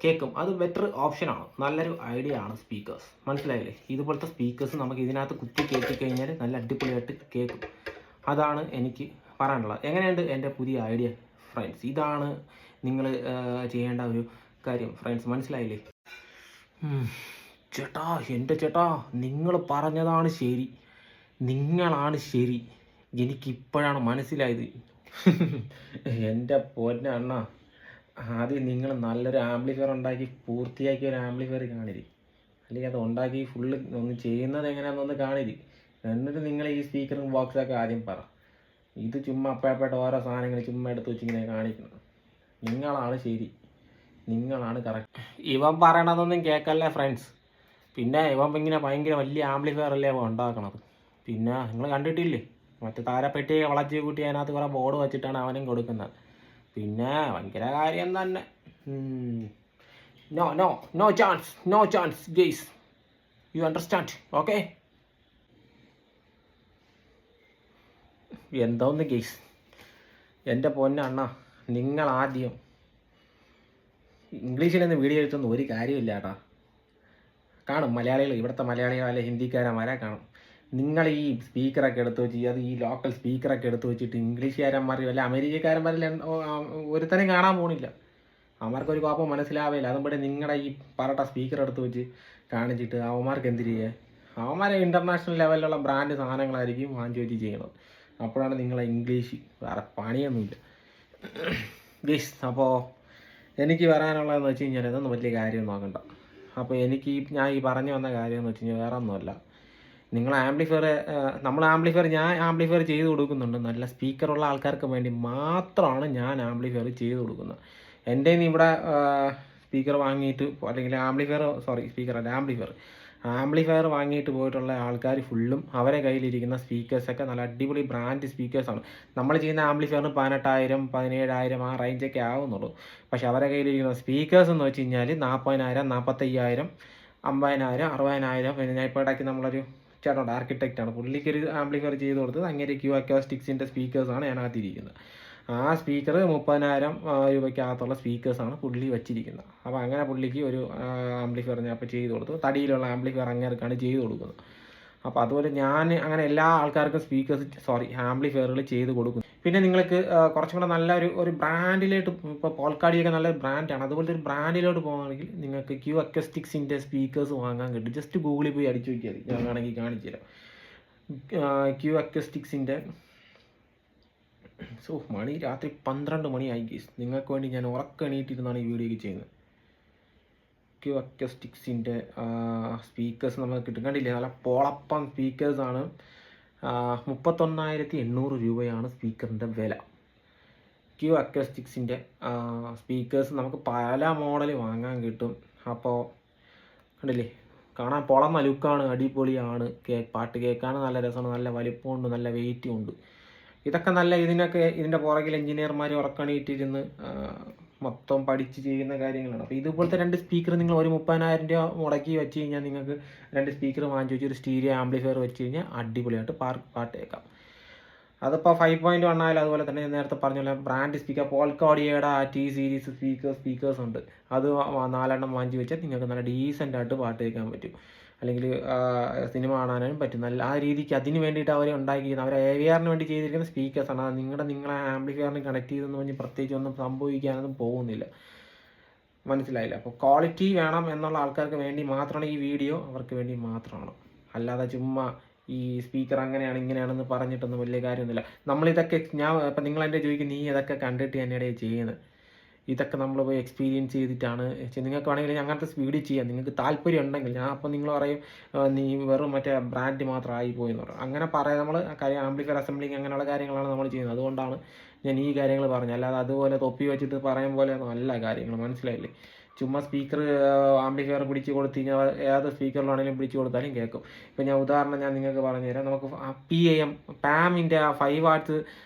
കേൾക്കും. അത് ബെറ്റർ ഓപ്ഷനാണ്, നല്ലൊരു ഐഡിയ ആണ് സ്പീക്കേഴ്സ്. മനസ്സിലായില്ലേ? ഇതുപോലത്തെ സ്പീക്കേഴ്സ് നമുക്ക് ഇതിനകത്ത് കുത്തി കയറ്റി കഴിഞ്ഞാൽ നല്ല അടിപൊളിയായിട്ട് കേൾക്കും. അതാണ് എനിക്ക് പറയാനുള്ളത്. എങ്ങനെയുണ്ട് എൻ്റെ പുതിയ ഐഡിയ ഫ്രണ്ട്സ്? ഇതാണ് നിങ്ങൾ ചെയ്യേണ്ട ഒരു കാര്യം ഫ്രണ്ട്സ്. മനസ്സിലായില്ലേ? എൻ്റെ ചേട്ടാ നിങ്ങൾ പറഞ്ഞതാണ് ശരി, നിങ്ങളാണ് ശരി. എനിക്കിപ്പോഴാണ് മനസ്സിലായത്. എൻ്റെ പൊന്നണ്ണ, ആദ്യം നിങ്ങൾ നല്ലൊരു ആംപ്ലിഫയർ ഉണ്ടാക്കി പൂർത്തിയാക്കിയ ഒരു ആംപ്ലിഫയർ കാണിരി, അല്ലെങ്കിൽ അത് ഉണ്ടാക്കി ഫുള്ള് ഒന്ന് ചെയ്യുന്നത് എങ്ങനെയാണെന്നൊന്ന് കാണിരി. എന്നിട്ട് നിങ്ങൾ ഈ സ്പീക്കറും ബോക്സൊക്കെ ആദ്യം പറ. ഇത് ചുമ്മാ അപ്പോഴപ്പോഴായിട്ട് ഓരോ സാധനങ്ങൾ ചുമ്മാ എടുത്ത് വെച്ചിങ്ങനെ കാണിക്കുന്നത്. നിങ്ങളാണ് ശരി, നിങ്ങളാണ് കറക്റ്റ്. ഇവൻ പറയണതൊന്നും കേൾക്കല്ലേ ഫ്രണ്ട്സ്. പിന്നെ ഇവൻ ഇങ്ങനെ ഭയങ്കര വലിയ ആംപ്ലിഫയർ അല്ലേ അവൻ ഉണ്ടാക്കണത്. പിന്നെ നിങ്ങൾ കണ്ടിട്ടില്ലേ, മറ്റേ താരപ്പെട്ടിയെ വളച്ച് കൂട്ടി അതിനകത്ത് കുറേ ബോർഡ് വെച്ചിട്ടാണ് അവനും കൊടുക്കുന്നത്. പിന്നെ ഭയങ്കര കാര്യം തന്നെ. No chance guys, you understand? Okay? എന്തോന്ന് ഗെയ്സ്, എൻ്റെ പൊന്നണ്ണ, നിങ്ങൾ ആദ്യം ഇംഗ്ലീഷിലൊന്നും വീഡിയോ എടുത്തൊന്നും ഒരു കാര്യമില്ല കേട്ടോ. കാണും മലയാളികൾ, ഇവിടുത്തെ മലയാളികൾ അല്ലെ ഹിന്ദിക്കാരന്മാരെ കാണും. നിങ്ങൾ ഈ സ്പീക്കറൊക്കെ എടുത്ത് വെച്ച്, അത് ഈ ലോക്കൽ സ്പീക്കറൊക്കെ എടുത്ത് വെച്ചിട്ട് ഇംഗ്ലീഷുകാരന്മാർ വല്ല അമേരിക്കക്കാരന്മാരിൽ ഒരുത്തനും കാണാൻ പോണില്ല. അവന്മാർക്കൊരു കുഴപ്പം മനസ്സിലാവില്ല. അതുപോലെ നിങ്ങളുടെ ഈ പറട്ട സ്പീക്കർ എടുത്ത് വെച്ച് കാണിച്ചിട്ട് അവന്മാർക്ക് എന്തിനു ചെയ്യുക? അവന്മാരെ ഇൻ്റർനാഷണൽ ലെവലിലുള്ള ബ്രാൻഡ് സാധനങ്ങളായിരിക്കും വാങ്ങിച്ച് വെച്ച് ചെയ്യണത്. അപ്പോഴാണ് നിങ്ങളെ ഇംഗ്ലീഷ്, വേറെ പണിയൊന്നുമില്ല ഗയ്സ്. അപ്പോൾ എനിക്ക് പറയാനുള്ളതെന്ന് വെച്ച് കഴിഞ്ഞാൽ ഇതൊന്നും വലിയ കാര്യം നോക്കണ്ട. അപ്പോൾ ഞാൻ ഈ പറഞ്ഞു വന്ന കാര്യമെന്ന് വെച്ച് കഴിഞ്ഞാൽ വേറെ ഒന്നുമല്ല. നിങ്ങൾ ആംപ്ലിഫയർ, ഞാൻ ആംപ്ലിഫയർ ചെയ്ത് കൊടുക്കുന്നുണ്ട്. നല്ല സ്പീക്കറുള്ള ആൾക്കാർക്ക് വേണ്ടി മാത്രമാണ് ഞാൻ ആംപ്ലിഫയർ ചെയ്ത് കൊടുക്കുന്നത്. എൻ്റെ ഇവിടെ സ്പീക്കർ വാങ്ങിയിട്ട്, അല്ലെങ്കിൽ ആംപ്ലിഫയർ വാങ്ങിയിട്ട് പോയിട്ടുള്ള ആൾക്കാർ ഫുള്ളും അവരെ കയ്യിലിരിക്കുന്ന സ്പീക്കേഴ്സൊക്കെ നല്ല അടിപൊളി ബ്രാൻഡ് സ്പീക്കേഴ്സാണ്. നമ്മൾ ചെയ്യുന്ന ആംപ്ലിഫയറിന് 18,000 17,000 ആ റേഞ്ചൊക്കെ ആവുന്നുള്ളൂ. പക്ഷെ അവരെ കയ്യിലിരിക്കുന്ന സ്പീക്കേഴ്സ് എന്ന് വെച്ച് കഴിഞ്ഞാൽ 40,000 45,000 50,000 60,000. പിന്നെ ഞാൻ ഇപ്പോൾ ഇടയ്ക്ക് നമ്മളൊരു ചേട്ടനുണ്ട്, ആർക്കിടെക്റ്റാണ്, പുള്ളിക്കൊരു ആംപ്ലിഫയർ ചെയ്ത് കൊടുത്തത് അങ്ങനെ ക്യൂ അക്വാസ്റ്റിക്സിൻ്റെ സ്പീക്കേഴ്സാണ് അതിനകത്തിരിക്കുന്നത്. ആ സ്പീക്കർ 30,000 രൂപയ്ക്കകത്തുള്ള സ്പീക്കേഴ്സാണ് പുള്ളി വെച്ചിരിക്കുന്നത്. അപ്പോൾ അങ്ങനെ പുള്ളിക്ക് ഒരു ആംപ്ലിഫയർ ഞാൻ അപ്പോൾ ചെയ്ത് കൊടുത്തു. തടിയിലുള്ള ആംപ്ലിഫയർ അങ്ങനെയൊക്കെയാണ് ചെയ്ത് കൊടുക്കുന്നത്. അപ്പോൾ അതുപോലെ ഞാൻ അങ്ങനെ എല്ലാ ആൾക്കാർക്കും ആംപ്ലിഫയറുകൾ ചെയ്ത് കൊടുക്കും. പിന്നെ നിങ്ങൾക്ക് കുറച്ചും കൂടെ നല്ല ഒരു ബ്രാൻഡിലോട്ട്, ഇപ്പോൾ പോൾക്കാടിയൊക്കെ നല്ല ബ്രാൻഡാണ്, അതുപോലത്തെ ഒരു ബ്രാൻഡിലോട്ട് പോകുകയാണെങ്കിൽ നിങ്ങൾക്ക് ക്യൂ അക്വസ്റ്റിക്സിൻ്റെ സ്പീക്കേഴ്സ് വാങ്ങാൻ കിട്ടും. ജസ്റ്റ് ഗൂഗിളിൽ പോയി അടിച്ചു നോക്കിയാൽ മതി, ഞാൻ വേണമെങ്കിൽ കാണിച്ചു തരാം. ക്യൂ അക്വസ്റ്റിക്സിൻ്റെ സോ മണി രാത്രി 12 മണിയായി ഗീസ്. നിങ്ങൾക്ക് വേണ്ടി ഞാൻ ഉറക്കം എണീറ്റിരുന്നാണ് ഈ വീഡിയോ ചെയ്യുന്നത്. ക്യൂ അക്യൂസ്റ്റിക്സിൻ്റെ സ്പീക്കേഴ്സ് നമുക്ക് കിട്ടും. കണ്ടില്ലേ, നല്ല പോളപ്പം സ്പീക്കേഴ്സാണ്. 31,800 രൂപയാണ് സ്പീക്കറിൻ്റെ വില. ക്യൂ അക്യൂസ്റ്റിക്സിൻ്റെ സ്പീക്കേഴ്സ് നമുക്ക് പല മോഡൽ വാങ്ങാൻ കിട്ടും. അപ്പോൾ കണ്ടില്ലേ, കാണാൻ പൊളന്ന ലുക്കാണ്, അടിപൊളിയാണ്. പാട്ട് കേൾക്കാൻ നല്ല രസമാണ്, നല്ല വലിപ്പമുണ്ട്, നല്ല വെയിറ്റും ഉണ്ട്. ഇതൊക്കെ നല്ല ഇതിൻ്റെ പുറകിൽ എഞ്ചിനീയർമാർ ഉറക്കണിയിട്ടിരുന്ന് മൊത്തം പഠിച്ച് ചെയ്യുന്ന കാര്യങ്ങളാണ്. അപ്പോൾ ഇതുപോലത്തെ 2 സ്പീക്കർ നിങ്ങൾ ഒരു 30,000 രൂപ മുടക്കി വെച്ച് കഴിഞ്ഞാൽ നിങ്ങൾക്ക് 2 സ്പീക്കർ വാങ്ങിച്ച് വെച്ച് ഒരു സ്റ്റീരിയോ ആംപ്ലിഫയർ വെച്ച് കഴിഞ്ഞാൽ അടിപൊളിയായിട്ട് പാട്ട് കേൾക്കാം. അതിപ്പോൾ 5.1 ആയാലും അതുപോലെ തന്നെ നേരത്തെ പറഞ്ഞ പോലെ ബ്രാൻഡ് സ്പീക്കർ പോൾക്കോഡിയയുടെ T സീരീസ് സ്പീക്കേഴ്സ് ഉണ്ട്. അത് 4 എണ്ണം വാങ്ങിച്ച് വെച്ചാൽ നിങ്ങൾക്ക് നല്ല ഡീസൻ്റായിട്ട് പാട്ട് കേൾക്കാൻ പറ്റും. അല്ലെങ്കിൽ സിനിമ കാണാനും പറ്റും. നല്ല ആ രീതിക്ക് അതിന് വേണ്ടിയിട്ട് അവർ ഉണ്ടാക്കിയിരിക്കുന്നത്, അവർ AVRന് വേണ്ടി ചെയ്തിരിക്കുന്ന സ്പീക്കേഴ്സാണ്. അത് നിങ്ങളെ ആംപ്ലിഫയറിന് കണക്ട് ചെയ്തെന്ന് പറഞ്ഞ് പ്രത്യേകിച്ച് ഒന്നും സംഭവിക്കാനൊന്നും പോകുന്നില്ല. മനസ്സിലായില്ല? അപ്പോൾ ക്വാളിറ്റി വേണം എന്നുള്ള ആൾക്കാർക്ക് വേണ്ടി മാത്രമാണ് ഈ വീഡിയോ, അവർക്ക് വേണ്ടി മാത്രമാണ്. അല്ലാതെ ചുമ്മാ ഈ സ്പീക്കർ അങ്ങനെയാണ് ഇങ്ങനെയാണെന്ന് പറഞ്ഞിട്ടൊന്നും വലിയ കാര്യമൊന്നുമില്ല. നമ്മളിതൊക്കെ ഇപ്പം നിങ്ങളെൻ്റെ ചോദിക്കും, നീ ഇതൊക്കെ കണ്ടിട്ട് തന്നെയാണ് ചെയ്യുന്നത്. ഇതൊക്കെ നമ്മൾ പോയി എക്സ്പീരിയൻസ് ചെയ്തിട്ടാണ്. നിങ്ങൾക്ക് വേണമെങ്കിൽ അങ്ങനത്തെ വീഡിയോ ചെയ്യാം, നിങ്ങൾക്ക് താല്പര്യം ഉണ്ടെങ്കിൽ. ഞാൻ അപ്പോൾ നിങ്ങൾ പറയും നീ വെറും മറ്റേ ബ്രാൻഡ് മാത്രമായി പോയി എന്ന് പറയും. അങ്ങനെ പറയാം. നമ്മൾ ആംപ്ലിഫയർ അസംബ്ലിങ് അങ്ങനെയുള്ള കാര്യങ്ങളാണ് നമ്മൾ ചെയ്യുന്നത്. അതുകൊണ്ടാണ് ഞാൻ ഈ കാര്യങ്ങൾ പറഞ്ഞത്. അല്ലാതെ അതുപോലെ തൊപ്പി വെച്ചിട്ട് പറയും പോലെ നല്ല കാര്യങ്ങൾ, മനസ്സിലായില്ലേ? ചുമ്മാ സ്പീക്കർ ആംപ്ലിഫയർ പിടിച്ച് കൊടുത്ത് കഴിഞ്ഞാൽ ഏത് സ്പീക്കറിലാണെങ്കിലും പിടിച്ച് കൊടുത്താലും കേൾക്കും. ഇപ്പോൾ ഞാൻ നിങ്ങൾക്ക് പറഞ്ഞുതരാം. നമുക്ക് പാമിൻ്റെ 5 വാട്ട്സ്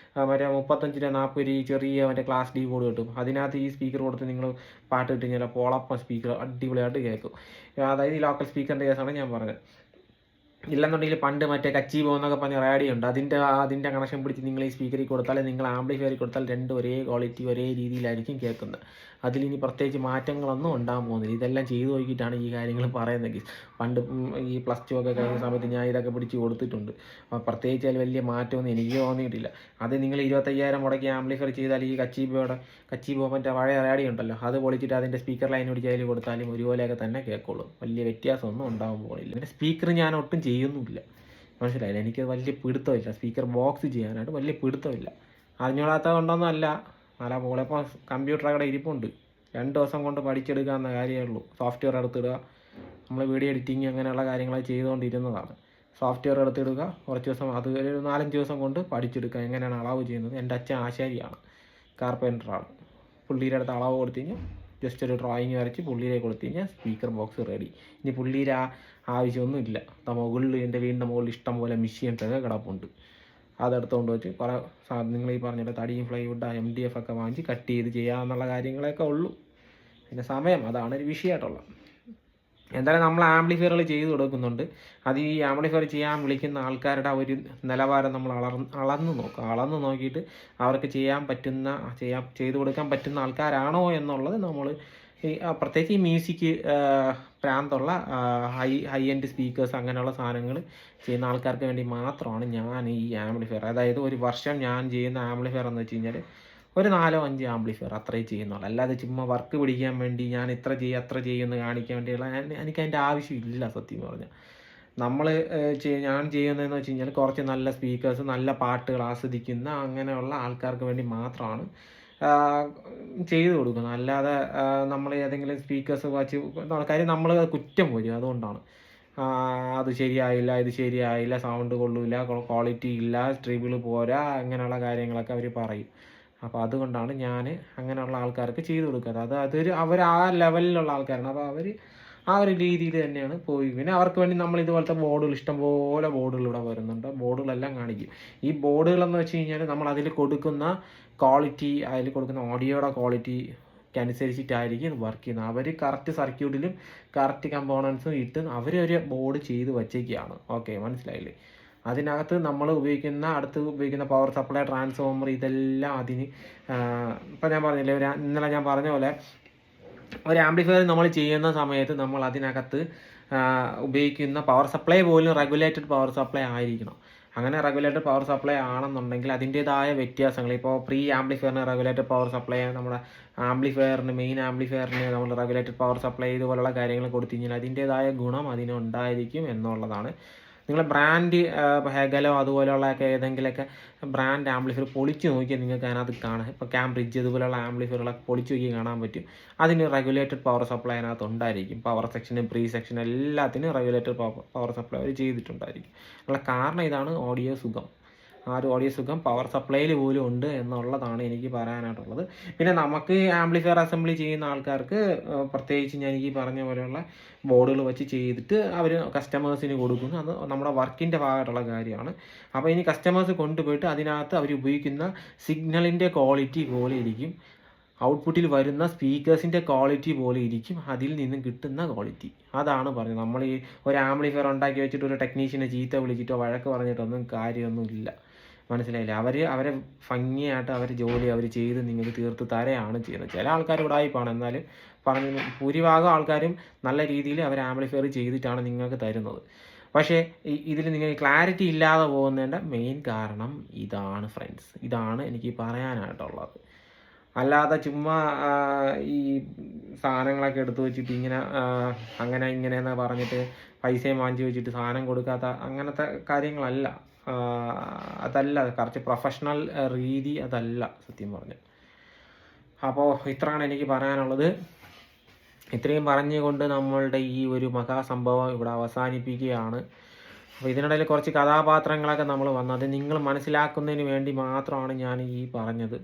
മറ്റേ 35-40 ചെറിയ മറ്റേ ക്ലാസ് ഡി ബോർഡ് കിട്ടും. അതിനകത്ത് ഈ സ്പീക്കർ കൊടുത്ത് നിങ്ങൾ പാട്ട് ഇട്ട് കഴിഞ്ഞാൽ പോളപ്പം സ്പീക്കർ അടിപൊളിയായിട്ട് കേൾക്കും. അതായത് ഈ ലോക്കൽ സ്പീക്കറിൻ്റെ കേസാണ് ഞാൻ പറഞ്ഞത്. ഇല്ലെന്നുണ്ടെങ്കിൽ പണ്ട് മറ്റേ കച്ചി പോകുന്നൊക്കെ പറഞ്ഞ റേഡിയോ ഉണ്ട്, അതിൻ്റെ കണക്ഷൻ പിടിച്ച് നിങ്ങൾ ഈ സ്പീക്കറിൽ കൊടുത്താൽ, നിങ്ങൾ ആംപ്ലിഫയറിൽ കൊടുത്താൽ 2 ഒരേ ക്വാളിറ്റി ഒരേ രീതിയിലായിരിക്കും കേൾക്കുന്നത്. അതിലിനി പ്രത്യേകിച്ച് മാറ്റങ്ങളൊന്നും ഉണ്ടാകാൻ പോകുന്നില്ല. ഇതെല്ലാം ചെയ്തു നോക്കിയിട്ടാണ് ഈ കാര്യങ്ങൾ പറയുന്നത്. പണ്ട് ഈ +2 ഒക്കെ കഴിഞ്ഞ സമയത്ത് ഞാൻ ഇതൊക്കെ പിടിച്ച് കൊടുത്തിട്ടുണ്ട്. പ്രത്യേകിച്ച് അതിൽ വലിയ മാറ്റമൊന്നും എനിക്ക് തോന്നിയിട്ടില്ല. അത് നിങ്ങൾ 25,000 മുടക്കി ആംപ്ലിഫയർ ചെയ്താൽ ഈ കച്ചി മറ്റേ പഴയ റേഡിയോ ഉണ്ടല്ലോ, അത് പൊളിച്ചിട്ട് അതിൻ്റെ സ്പീക്കർ ലൈൻ പിടിച്ച് അതിൽ കൊടുത്താലും ഒരുപോലെയൊക്കെ തന്നെ കേൾക്കുള്ളൂ. വലിയ വ്യത്യാസമൊന്നും ഉണ്ടാകാൻ പോകുന്നില്ല. പിന്നെ സ്പീക്കർ ഞാൻ ഒട്ടും ചെയ്യുന്നുമില്ല, മനസ്സിലായില്ല? എനിക്ക് വലിയ പിടുത്തമില്ല സ്പീക്കർ ബോക്സ് ചെയ്യാനായിട്ട്, വലിയ പിടുത്തമില്ല. അറിഞ്ഞോളാത്ത കൊണ്ടൊന്നും അല്ല. നല്ല പോളിപ്പോൾ കമ്പ്യൂട്ടർ അവിടെ ഇരിപ്പുണ്ട്. 2 ദിവസം കൊണ്ട് പഠിച്ചെടുക്കാവുന്ന കാര്യമേ ഉള്ളൂ. സോഫ്റ്റ്വെയർ എടുത്തിടുക, നമ്മൾ വീഡിയോ എഡിറ്റിങ് അങ്ങനെയുള്ള കാര്യങ്ങൾ ചെയ്തുകൊണ്ടിരുന്നതാണ്. സോഫ്റ്റ്വെയർ എടുത്തിടുക, കുറച്ച് ദിവസം, അത് ഒരു 4-5 ദിവസം കൊണ്ട് പഠിച്ചെടുക്കുക എങ്ങനെയാണ് അളവ് ചെയ്യുന്നത്. എൻ്റെ അച്ഛൻ ആശാരിയാണ്, കാർപ്പൻറ്ററാണ്. പുള്ളിയുടെ അടുത്ത് അളവ് കൊടുത്തു കഴിഞ്ഞാൽ ജസ്റ്റ് ഒരു ഡ്രോയിങ് വരച്ച് പുള്ളിയിലേക്ക് കൊടുത്തു കഴിഞ്ഞാൽ സ്പീക്കർ ബോക്സ് റെഡി. ഇനി പുള്ളിയുടെ ആവശ്യമൊന്നുമില്ല. മുകളിൽ എൻ്റെ വീടിൻ്റെ മുകളിൽ ഇഷ്ടം പോലെ മെഷീൻസൊക്കെ കിടപ്പുണ്ട്. അതെടുത്തുകൊണ്ട് വെച്ച് കുറേ നിങ്ങൾ ഈ പറഞ്ഞിട്ട് തടിയും ഫ്ലൈവുഡ് MDF ഒക്കെ വാങ്ങിച്ച് കട്ട് ചെയ്ത് ചെയ്യാമെന്നുള്ള കാര്യങ്ങളൊക്കെ ഉള്ളൂ. പിന്നെ സമയം, അതാണ് ഒരു വിഷയമായിട്ടുള്ളത്. എന്തായാലും നമ്മൾ ആംപ്ലിഫയറുകൾ ചെയ്ത് കൊടുക്കുന്നുണ്ട്. അത് ഈ ആംപ്ലിഫയർ ചെയ്യാൻ വിളിക്കുന്ന ആൾക്കാരുടെ ഒരു നിലവാരം നമ്മൾ അളന്ന് നോക്കിയിട്ട് അവർക്ക് ചെയ്തു കൊടുക്കാൻ പറ്റുന്ന ആൾക്കാരാണോ എന്നുള്ളത് നമ്മൾ ഈ പ്രത്യേകിച്ച് ഈ മ്യൂസിക് പ്രാന്തുള്ള ഹൈ എൻഡ് സ്പീക്കേഴ്സ് അങ്ങനെയുള്ള സാധനങ്ങൾ ചെയ്യുന്ന ആൾക്കാർക്ക് വേണ്ടി മാത്രമാണ് ഞാൻ ഈ ആംപ്ലിഫയർ, അതായത് ഒരു വർഷം ഞാൻ ചെയ്യുന്ന ആംപ്ലിഫയർ എന്ന് വെച്ച് കഴിഞ്ഞാൽ ഒരു 4-5 ആംപ്ലിഫയർ അത്രയും ചെയ്യുന്നുള്ളൂ. അല്ലാതെ ചുമ്മാ വർക്ക് പിടിക്കാൻ വേണ്ടി ഞാൻ ഇത്ര അത്ര ചെയ്യുമെന്ന് കാണിക്കാൻ വേണ്ടിയുള്ള എനിക്ക് അതിൻ്റെ ആവശ്യമില്ല. സത്യം പറഞ്ഞാൽ ഞാൻ ചെയ്യുന്നതെന്ന് വെച്ച് കഴിഞ്ഞാൽ കുറച്ച് നല്ല സ്പീക്കേഴ്സ്, നല്ല പാട്ടുകൾ ആസ്വദിക്കുന്ന അങ്ങനെയുള്ള ആൾക്കാർക്ക് വേണ്ടി മാത്രമാണ് ചെയ്തു കൊടുക്കുന്നത്. അല്ലാതെ നമ്മൾ ഏതെങ്കിലും സ്പീക്കേഴ്സ് വെച്ച് കാര്യം നമ്മൾ കുറ്റം വരും. അതുകൊണ്ടാണ് അത് ശരിയായില്ല, ഇത് ശരിയായില്ല, സൗണ്ട് കൊള്ളില്ല, ക്വാളിറ്റി ഇല്ല, ട്രിബിൾ പോരാ, അങ്ങനെയുള്ള കാര്യങ്ങളൊക്കെ അവർ പറയും. അപ്പോൾ അതുകൊണ്ടാണ് ഞാൻ അങ്ങനെയുള്ള ആൾക്കാർക്ക് ചെയ്തു കൊടുക്കുന്നത്. അവർ ആ ലെവലിലുള്ള ആൾക്കാരാണ്. അപ്പോൾ അവർ ആ ഒരു രീതിയിൽ തന്നെയാണ് പോയി. പിന്നെ അവർക്ക് വേണ്ടി നമ്മൾ ഇതുപോലത്തെ ബോർഡുകൾ, ഇഷ്ടംപോലെ ബോർഡുകൾ ഇവിടെ വരുന്നുണ്ട്. ബോർഡുകളെല്ലാം കാണിക്കും. ഈ ബോർഡുകളെന്ന് വെച്ച് കഴിഞ്ഞാൽ നമ്മൾ അതിൽ കൊടുക്കുന്ന ക്വാളിറ്റി, അതിൽ കൊടുക്കുന്ന ഓഡിയോയുടെ ക്വാളിറ്റിക്ക് അനുസരിച്ചിട്ടായിരിക്കും വർക്ക് ചെയ്യുന്നത്. അവർ കറക്റ്റ് സർക്യൂട്ടിലും കറക്റ്റ് കമ്പോണൻസും ഇട്ട് അവരൊരു ബോർഡ് ചെയ്ത് വച്ചേക്കുകയാണ്. ഓക്കെ, മനസ്സിലായില്ലേ? അതിനകത്ത് നമ്മൾ അടുത്ത് ഉപയോഗിക്കുന്ന പവർ സപ്ലൈ, ട്രാൻസ്ഫോമർ, ഇതെല്ലാം അതിന് ഇപ്പം ഞാൻ പറഞ്ഞില്ലേ, ഇന്നലെ ഞാൻ പറഞ്ഞ പോലെ ഒരു ആംപ്ലിഫയർ നമ്മൾ ചെയ്യുന്ന സമയത്ത് നമ്മൾ അതിനകത്ത് ഉപയോഗിക്കുന്ന പവർ സപ്ലൈ പോലും റെഗുലേറ്റഡ് പവർ സപ്ലൈ ആയിരിക്കണം. അങ്ങനെ റെഗുലേറ്റഡ് പവർ സപ്ലൈ ആണെന്നുണ്ടെങ്കിൽ അതിൻ്റേതായ വ്യത്യാസങ്ങൾ, ഇപ്പോൾ പ്രീ ആംപ്ലിഫയറിന് റെഗുലേറ്റഡ് പവർ സപ്ലൈ, നമ്മുടെ മെയിൻ ആംപ്ലിഫയറിന് നമ്മൾ റെഗുലേറ്റഡ് പവർ സപ്ലൈ, ഇതുപോലുള്ള കാര്യങ്ങൾ കൊടുത്തു കഴിഞ്ഞാൽ അതിൻ്റേതായ ഗുണം അതിനുണ്ടായിരിക്കും എന്നുള്ളതാണ്. നിങ്ങൾ ബ്രാൻഡ് ഹെഗലോ അതുപോലെയുള്ളതൊക്കെ ഏതെങ്കിലുമൊക്കെ ബ്രാൻഡ് ആംപ്ലിഫയർ പൊളിച്ച് നോക്കിയാൽ നിങ്ങൾക്ക് അതിനകത്ത് കാണാം. ഇപ്പോൾ ക്യാംബ്രിഡ്ജ് ഇതുപോലെയുള്ള ആംപ്ലിഫയറുകളൊക്കെ പൊളിച്ച് നോക്കി കാണാൻ പറ്റും. അതിന് റെഗുലേറ്റഡ് പവർ സപ്ലൈ അതിനകത്ത് ഉണ്ടായിരിക്കും. പവർ സെക്ഷന്, പ്രീ സെക്ഷൻ എല്ലാത്തിനും റെഗുലേറ്റഡ് പവർ സപ്ലൈ അവർ ചെയ്തിട്ടുണ്ടായിരിക്കും. ഉള്ള കാരണം ഇതാണ് ഓഡിയോ സുഖം. ആ ഒരു ഓഡിയോ സുഖം പവർ സപ്ലൈയിൽ പോലും ഉണ്ട് എന്നുള്ളതാണ് എനിക്ക് പറയാനായിട്ടുള്ളത്. പിന്നെ നമുക്ക് ആംപ്ലിഫയർ അസംബ്ലി ചെയ്യുന്ന ആൾക്കാർക്ക് പ്രത്യേകിച്ച് ഞാൻ ഈ പറഞ്ഞ പോലെയുള്ള ബോർഡുകൾ വെച്ച് ചെയ്തിട്ട് അവർ കസ്റ്റമേഴ്സിന് കൊടുക്കുന്നു. അത് നമ്മുടെ വർക്കിൻ്റെ ഭാഗമായിട്ടുള്ള കാര്യമാണ്. അപ്പോൾ ഇനി കസ്റ്റമേഴ്സ് കൊണ്ടുപോയിട്ട് അതിനകത്ത് അവർ ഉപയോഗിക്കുന്ന സിഗ്നലിൻ്റെ ക്വാളിറ്റി പോലെ ഇരിക്കും, ഔട്ട്പുട്ടിൽ വരുന്ന സ്പീക്കേഴ്സിൻ്റെ ക്വാളിറ്റി പോലെ ഇരിക്കും അതിൽ നിന്നും കിട്ടുന്ന ക്വാളിറ്റി. അതാണ് പറഞ്ഞത്. നമ്മൾ ഈ ഒരു ആംപ്ലിഫയർ ഉണ്ടാക്കി വെച്ചിട്ട് ഒരു ടെക്നീഷ്യനെ ചീത്ത വിളിച്ചിട്ടോ വഴക്ക് പറഞ്ഞിട്ടൊന്നും കാര്യമൊന്നുമില്ല. മനസ്സിലായില്ലേ? അവരെ ഭംഗിയായിട്ട് അവർ ജോലി അവർ ചെയ്ത് നിങ്ങൾക്ക് തീർത്ത് തരയാണ് ചെയ്യുന്നത്. ചില ആൾക്കാർ ഉടായിപ്പാണ്, എന്നാലും പറഞ്ഞു ഭൂരിഭാഗം ആൾക്കാരും നല്ല രീതിയിൽ അവർ ആംപ്ലിഫയർ ചെയ്തിട്ടാണ് നിങ്ങൾക്ക് തരുന്നത്. പക്ഷേ ഇതിൽ നിങ്ങൾക്ക് ക്ലാരിറ്റി ഇല്ലാതെ പോകുന്നതിൻ്റെ മെയിൻ കാരണം ഇതാണ് ഫ്രണ്ട്സ്. ഇതാണ് എനിക്ക് പറയാനായിട്ടുള്ളത്. അല്ലാതെ ചുമ്മാ ഈ സാധനങ്ങളൊക്കെ എടുത്തു വെച്ചിട്ട് ഇങ്ങനെ അങ്ങനെ ഇങ്ങനെയെന്ന് പറഞ്ഞിട്ട് പൈസയും വാങ്ങിച്ച് വെച്ചിട്ട് സാധനം കൊടുക്കാത്ത അങ്ങനത്തെ കാര്യങ്ങളല്ല. അതല്ല കുറച്ച് പ്രൊഫഷണൽ രീതി, അതല്ല സത്യം പറഞ്ഞ്. അപ്പോൾ ഇത്രയാണ് എനിക്ക് പറയാനുള്ളത്. ഇത്രയും പറഞ്ഞുകൊണ്ട് നമ്മളുടെ ഈ ഒരു മഹാസംഭവം ഇവിടെ അവസാനിപ്പിക്കുകയാണ്. അപ്പോൾ ഇതിനിടയിൽ കുറച്ച് കഥാപാത്രങ്ങളൊക്കെ നമ്മൾ വന്നത് നിങ്ങൾ മനസ്സിലാക്കുന്നതിന് വേണ്ടി മാത്രമാണ് ഞാൻ ഈ പറഞ്ഞത്.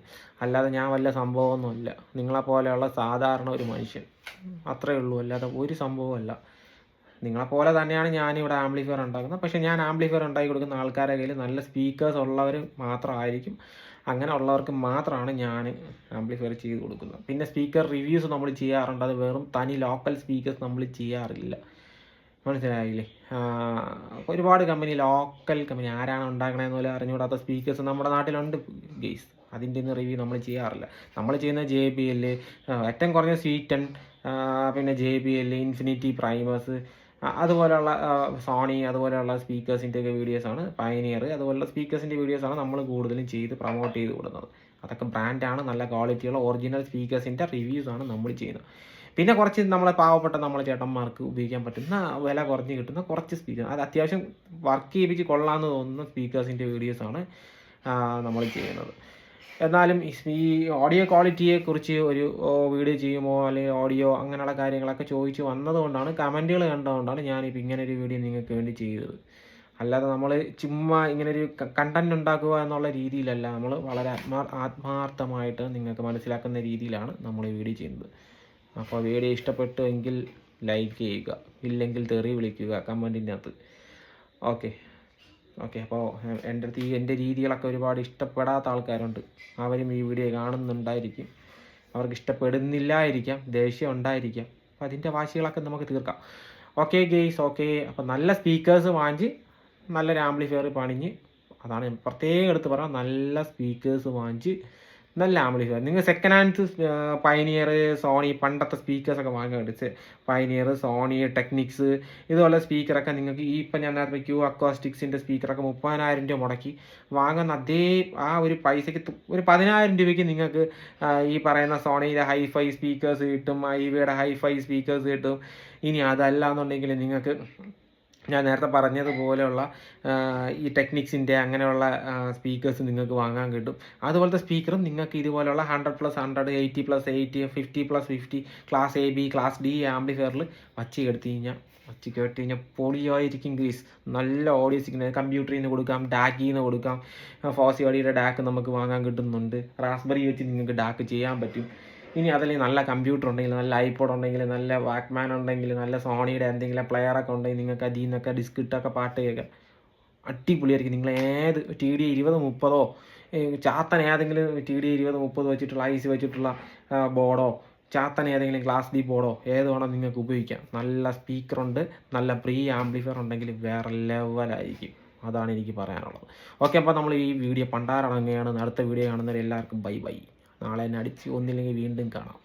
അല്ലാതെ ഞാൻ വല്ല സംഭവമൊന്നുമല്ല. നിങ്ങളെപ്പോലെയുള്ള സാധാരണ ഒരു മനുഷ്യൻ, അത്രയേ ഉള്ളൂ. അല്ലാതെ ഒരു സംഭവമല്ല. നിങ്ങളെപ്പോലെ തന്നെയാണ് ഞാനിവിടെ ആംപ്ലിഫയർ ഉണ്ടാക്കുന്നത്. പക്ഷേ ഞാൻ ആംപ്ലിഫയർ ഉണ്ടാക്കി കൊടുക്കുന്ന ആൾക്കാരുടെ കയ്യിൽ നല്ല സ്പീക്കേഴ്സ് ഉള്ളവർ മാത്രമായിരിക്കും. അങ്ങനെ ഉള്ളവർക്ക് മാത്രമാണ് ഞാൻ ആംപ്ലിഫയർ ചെയ്ത് കൊടുക്കുന്നത്. പിന്നെ സ്പീക്കർ റിവ്യൂസ് നമ്മൾ ചെയ്യാറുണ്ട്. അത് വെറും തനി ലോക്കൽ സ്പീക്കേഴ്സ് നമ്മൾ ചെയ്യാറില്ല. മനസ്സിലായില്ലേ? ഒരുപാട് കമ്പനി, ലോക്കൽ കമ്പനി ആരാണ് ഉണ്ടാക്കണതെന്ന് പോലും അറിഞ്ഞുകൂടാത്ത സ്പീക്കേഴ്സ് നമ്മുടെ നാട്ടിലുണ്ട് ഗെയ്സ്. അതിൻ്റെ ഒന്നും റിവ്യൂ നമ്മൾ ചെയ്യാറില്ല. നമ്മൾ ചെയ്യുന്ന JBL, ഏറ്റവും കുറഞ്ഞ സ്വീറ്റൺ, പിന്നെ JBL, ഇൻഫിനിറ്റി പ്രൈമേഴ്സ്, അതുപോലെയുള്ള സോണി, അതുപോലെയുള്ള സ്പീക്കേഴ്സിൻ്റെയൊക്കെ വീഡിയോസാണ്, പയനിയർ, അതുപോലുള്ള സ്പീക്കേഴ്സിൻ്റെ വീഡിയോസാണ് നമ്മൾ കൂടുതലും ചെയ്ത് പ്രൊമോട്ട് ചെയ്ത് കൊടുക്കുന്നത്. അതൊക്കെ ബ്രാൻഡാണ്, നല്ല ക്വാളിറ്റിയുള്ള ഒറിജിനൽ സ്പീക്കേഴ്സിൻ്റെ റിവ്യൂസാണ് നമ്മൾ ചെയ്യുന്നത്. പിന്നെ കുറച്ച് നമ്മളെ പാവപ്പെട്ട നമ്മളെ ചേട്ടന്മാർക്ക് ഉപയോഗിക്കാൻ പറ്റുന്ന വില കുറഞ്ഞ് കിട്ടുന്ന കുറച്ച് സ്പീക്കർ, അത് അത്യാവശ്യം വർക്ക് ചെയ്യിപ്പിച്ച് കൊള്ളാമെന്ന് തോന്നുന്ന സ്പീക്കേഴ്സിൻ്റെ വീഡിയോസാണ് നമ്മൾ ചെയ്യുന്നത്. എന്നാലും ഈ ഓഡിയോ ക്വാളിറ്റിയെക്കുറിച്ച് ഒരു വീഡിയോ ചെയ്യുമോ അല്ലെങ്കിൽ ഓഡിയോ അങ്ങനെയുള്ള കാര്യങ്ങളൊക്കെ ചോദിച്ച് വന്നതുകൊണ്ടാണ്, കമൻറ്റുകൾ കണ്ടതുകൊണ്ടാണ് ഞാനിപ്പോൾ ഇങ്ങനെ ഒരു വീഡിയോ നിങ്ങൾക്ക് വേണ്ടി ചെയ്തത്. അല്ലാതെ നമ്മൾ ചുമ്മാ ഇങ്ങനൊരു കണ്ടൻറ് ഉണ്ടാക്കുക എന്നുള്ള രീതിയിലല്ല. നമ്മൾ വളരെ ആത്മാർത്ഥമായിട്ട് നിങ്ങൾക്ക് മനസ്സിലാക്കുന്ന രീതിയിലാണ് നമ്മൾ ഈ വീഡിയോ ചെയ്യുന്നത്. അപ്പോൾ വീഡിയോ ഇഷ്ടപ്പെട്ടു എങ്കിൽ ലൈക്ക് ചെയ്യുക, ഇല്ലെങ്കിൽ തെറി വിളിക്കുക കമൻറ്റിൻ്റെ അകത്ത്. ഓക്കെ. അപ്പോൾ എൻ്റെ രീതികളൊക്കെ ഒരുപാട് ഇഷ്ടപ്പെടാത്ത ആൾക്കാരുണ്ട്. അവരും ഈ വീഡിയോ കാണുന്നുണ്ടായിരിക്കും. അവർക്ക് ഇഷ്ടപ്പെടുന്നില്ലായിരിക്കാം, ദേഷ്യം ഉണ്ടായിരിക്കാം. അപ്പോൾ അതിൻ്റെ വാശികളൊക്കെ നമുക്ക് തീർക്കാം. Okay guys, okay. അപ്പോൾ നല്ല സ്പീക്കേഴ്സ് വാങ്ങിച്ച് നല്ലൊരു ആംപ്ലിഫയർ പണിഞ്ഞ്, അതാണ് പ്രത്യേകം എടുത്ത് പറയാം, നല്ല സ്പീക്കേഴ്സ് വാങ്ങിച്ച് നല്ല ആംപ്ലിഫയർ. നിങ്ങൾ സെക്കൻഡ് ഹാൻഡ് പയനിയർ, സോണി പണ്ടത്തെ സ്പീക്കേഴ്സൊക്കെ വാങ്ങാൻ പയനിയർ, സോണി, ടെക്നിക്സ് ഇതുപോലെ സ്പീക്കറൊക്കെ നിങ്ങൾക്ക് ഈ ഇപ്പം ഞാൻ നേരത്തെ ക്യൂ അക്വാസ്റ്റിക്സിൻ്റെ സ്പീക്കറൊക്കെ 30,000 രൂപ മുടക്കി വാങ്ങുന്ന അതേ ആ ഒരു പൈസയ്ക്ക് ഒരു 10,000 രൂപയ്ക്ക് നിങ്ങൾക്ക് ഈ പറയുന്ന സോണിയുടെ ഹൈഫൈ സ്പീക്കേഴ്സ് കിട്ടും, ഐവിയുടെ ഹൈഫൈ സ്പീക്കേഴ്സ് കിട്ടും. ഇനി അതല്ല എന്നുണ്ടെങ്കിൽ നിങ്ങൾക്ക് ഞാൻ നേരത്തെ പറഞ്ഞതുപോലെയുള്ള ഈ ടെക്നിക്സിൻ്റെ അങ്ങനെയുള്ള സ്പീക്കേഴ്സ് നിങ്ങൾക്ക് വാങ്ങാൻ കിട്ടും. അതുപോലത്തെ സ്പീക്കറും നിങ്ങൾക്ക് ഇതുപോലെയുള്ള 100+100, 80+80, 50+50 ക്ലാസ് AB, ക്ലാസ് D ആംപ്ലിഫയറിൽ വച്ച് കേട്ട് കഴിഞ്ഞാൽ പൊളിയായിരിക്കും ഗീസ്. നല്ല ഓഡിയോ സിഗ്നൽ കമ്പ്യൂട്ടറിൽ നിന്ന് കൊടുക്കാം, ഡാക്കിൽ നിന്ന് കൊടുക്കാം. ഫോസിയോഡിയുടെ ഡാക്ക് നമുക്ക് വാങ്ങാൻ കിട്ടുന്നുണ്ട്. റാസ്ബെറി വെച്ച് നിങ്ങൾക്ക് ഡാക്ക് ചെയ്യാൻ പറ്റും. ഇനി അതല്ലെങ്കിൽ നല്ല കമ്പ്യൂട്ടർ ഉണ്ടെങ്കിൽ, നല്ല ഐപോഡ് ഉണ്ടെങ്കിൽ, നല്ല വാക്മാൻ ഉണ്ടെങ്കിൽ, നല്ല സോണിയുടെ എന്തെങ്കിലും പ്ലെയറൊക്കെ ഉണ്ടെങ്കിൽ നിങ്ങൾക്ക് അതിൽ നിന്നൊക്കെ ഡിസ്ക് ഇട്ടൊക്കെ പാട്ട് കേൾക്കാം. അടിപൊളിയായിരിക്കും. നിങ്ങൾ ഏത് TD 2030 ചാത്തൻ ഏതെങ്കിലും TD 2030 വെച്ചിട്ടുള്ള ഐസ് വെച്ചിട്ടുള്ള ബോർഡോ, ചാത്തൻ ഏതെങ്കിലും ക്ലാസ് D ബോർഡോ ഏത് വേണോ നിങ്ങൾക്ക് ഉപയോഗിക്കാം. നല്ല സ്പീക്കറുണ്ട്, നല്ല പ്രീ ആംപ്ലിഫയർ ഉണ്ടെങ്കിൽ വേറെ ലെവലായിരിക്കും. അതാണ് എനിക്ക് പറയാനുള്ളത്. ഓക്കെ. അപ്പോൾ നമ്മൾ ഈ വീഡിയോ പണ്ടാറടങ്ങുകയാണ്. അടുത്ത വീഡിയോ കാണുന്നവരെ എല്ലാവർക്കും ബൈ. നാളെ എന്നെ അടിച്ച് ഒന്നില്ലെങ്കിൽ വീണ്ടും കാണാം.